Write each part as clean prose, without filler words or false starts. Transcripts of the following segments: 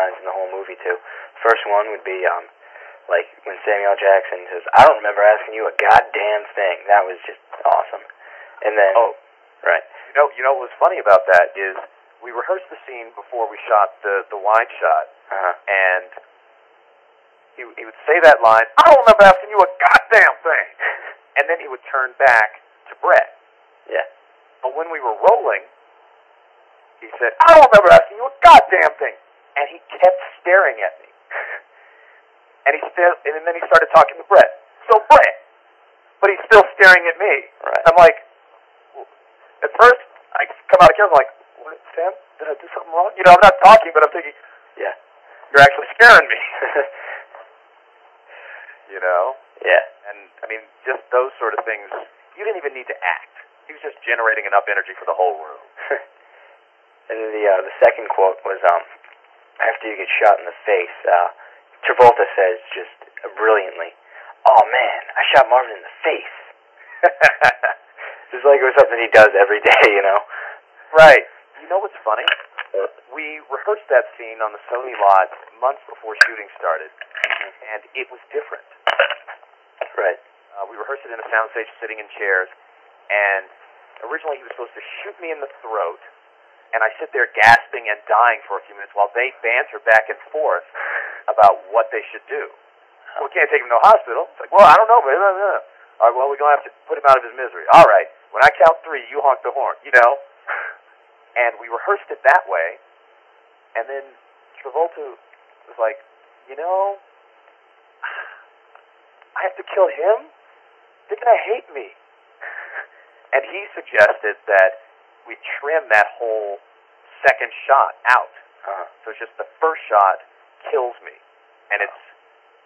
lines in the whole movie, too. First one would be, like, when Samuel Jackson says, "I don't remember asking you a goddamn thing." That was just awesome. And then... Oh. Right. You know what was funny about that is we rehearsed the scene before we shot the wide shot, and he would say that line, "I don't remember asking you a goddamn thing," and then he would turn back to Brett. Yeah. But when we were rolling, he said, "I don't remember asking you a goddamn thing," and he kept staring at me. And then he started talking to Brett. So Brett, but he's still staring at me. Right. I'm like, at first, I come out of camera, I'm like, "What, Sam? Did I do something wrong?" You know, I'm not talking, but I'm thinking, yeah, you're actually scaring me. You know? Yeah. And, I mean, just those sort of things, you didn't even need to act. He was just generating enough energy for the whole room. And then the second quote was, after you get shot in the face, Travolta says just brilliantly, "Oh man, I shot Marvin in the face." Just like it was something he does every day, you know? Right. You know what's funny? We rehearsed that scene on the Sony lot months before shooting started, and it was different. Right. We rehearsed it in a soundstage sitting in chairs, and originally he was supposed to shoot me in the throat, and I sit there gasping and dying for a few minutes while they banter back and forth about what they should do. Well, we can't take him to a hospital. It's like, well, I don't know, but... All right, well, we're going to have to put him out of his misery. All right, when I count 3, you honk the horn, you know? And we rehearsed it that way, and then Travolta was like, "You know, I have to kill him? They're going to hate me." And he suggested that we trim that whole second shot out. So it's just the first shot kills me, and it's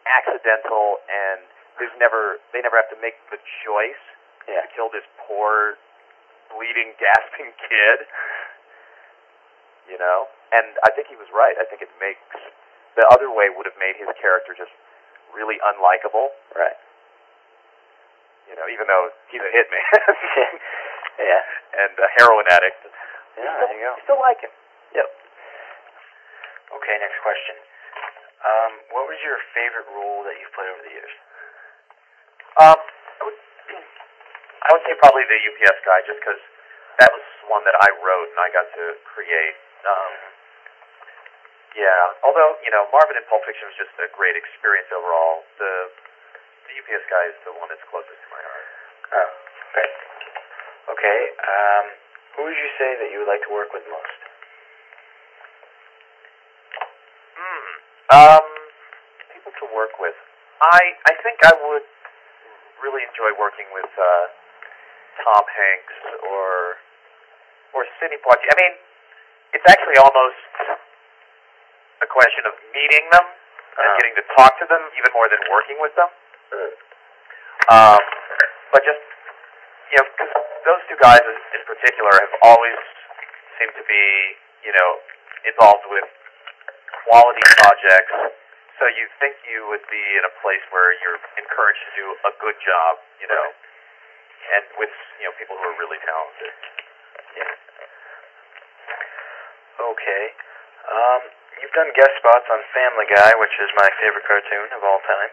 accidental, and they never have to make the choice to kill this poor, bleeding, gasping kid. You know? And I think he was right. I think it makes... The other way would have made his character just really unlikable. Right. You know, even though he's a hitman. Yeah. And a heroin addict. Yeah, there you go. You still like him. Yep. Okay, next question. What was your favorite role that you've played over the years? I would say probably the UPS guy, just because that was one that I wrote and I got to create. Yeah, although, you know, Marvin in Pulp Fiction was just a great experience overall. The UPS guy is the one that's closest to my heart. Oh, okay. Okay, who would you say that you would like to work with most? People to work with. I think I would really enjoy working with Tom Hanks or Sidney Poitier. I mean, it's actually almost a question of meeting them and getting to talk to them even more than working with them. But just, you know, because those two guys in particular have always seemed to be, you know, involved with quality projects. So you think you would be in a place where you're encouraged to do a good job, you know, and with, you know, people who are really talented. Yeah. Okay. You've done guest spots on Family Guy, which is my favorite cartoon of all time.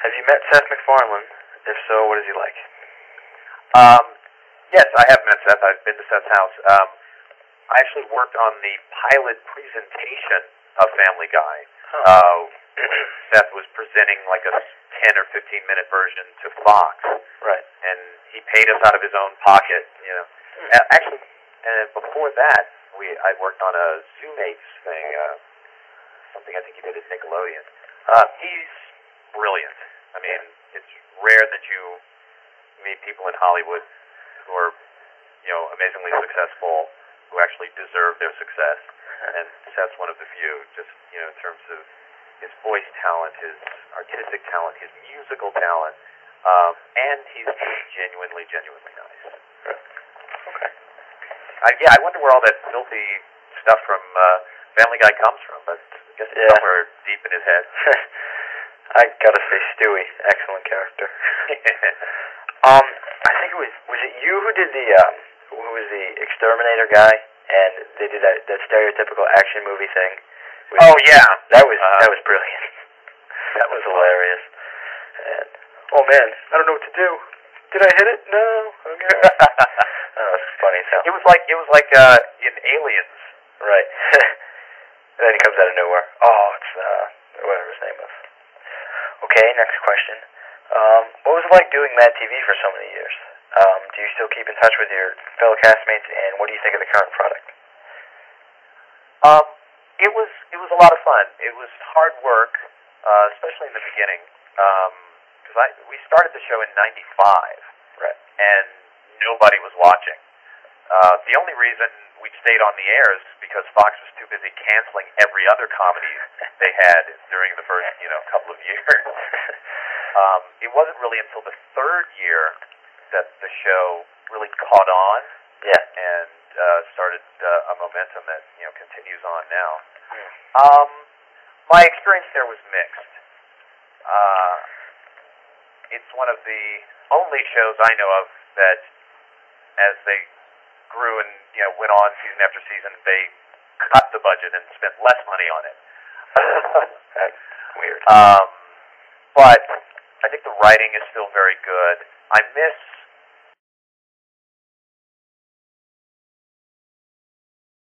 Have you met Seth MacFarlane? If so, what is he like? Yes, I have met Seth. I've been to Seth's house. I actually worked on the pilot presentation of Family Guy. Seth was presenting like a 10 or 15-minute version to Fox. Right. And he paid us out of his own pocket, you know. Actually, before that, I worked on a Zoomates thing, something I think he did at Nickelodeon. He's brilliant. I mean, it's rare that you meet people in Hollywood who are, you know, amazingly successful, who actually deserve their success. And Seth's one of the few, just, you know, in terms of his voice talent, his artistic talent, his musical talent, and he's genuinely nice. Okay. I wonder where all that filthy stuff from Family Guy comes from, but I guess it's somewhere deep in his head. I gotta say, Stewie, excellent character. I think it was it you who did who was the exterminator guy, and they did that stereotypical action movie thing Oh yeah, that was brilliant. That was hilarious. And oh man, I don't know what to do. Did I hit it? No. Okay. Oh, it's funny. So it was like in Aliens, right? And then he comes out of nowhere. Oh, it's whatever his name is. Okay, next question. What was it like doing Mad TV for so many years? Do you still keep in touch with your fellow castmates, and what do you think of the current product? It was a lot of fun. It was hard work, especially in the beginning, because we started the show in '95, right? And nobody was watching. The only reason we stayed on the air is because Fox was too busy canceling every other comedy they had during the first couple of years. It wasn't really until the third year that the show really caught on. Yeah. And started a momentum that continues on now. My experience there was mixed. It's one of the only shows I know of that, as they grew and went on season after season, they cut the budget and spent less money on it. That's weird. But I think the writing is still very good. I miss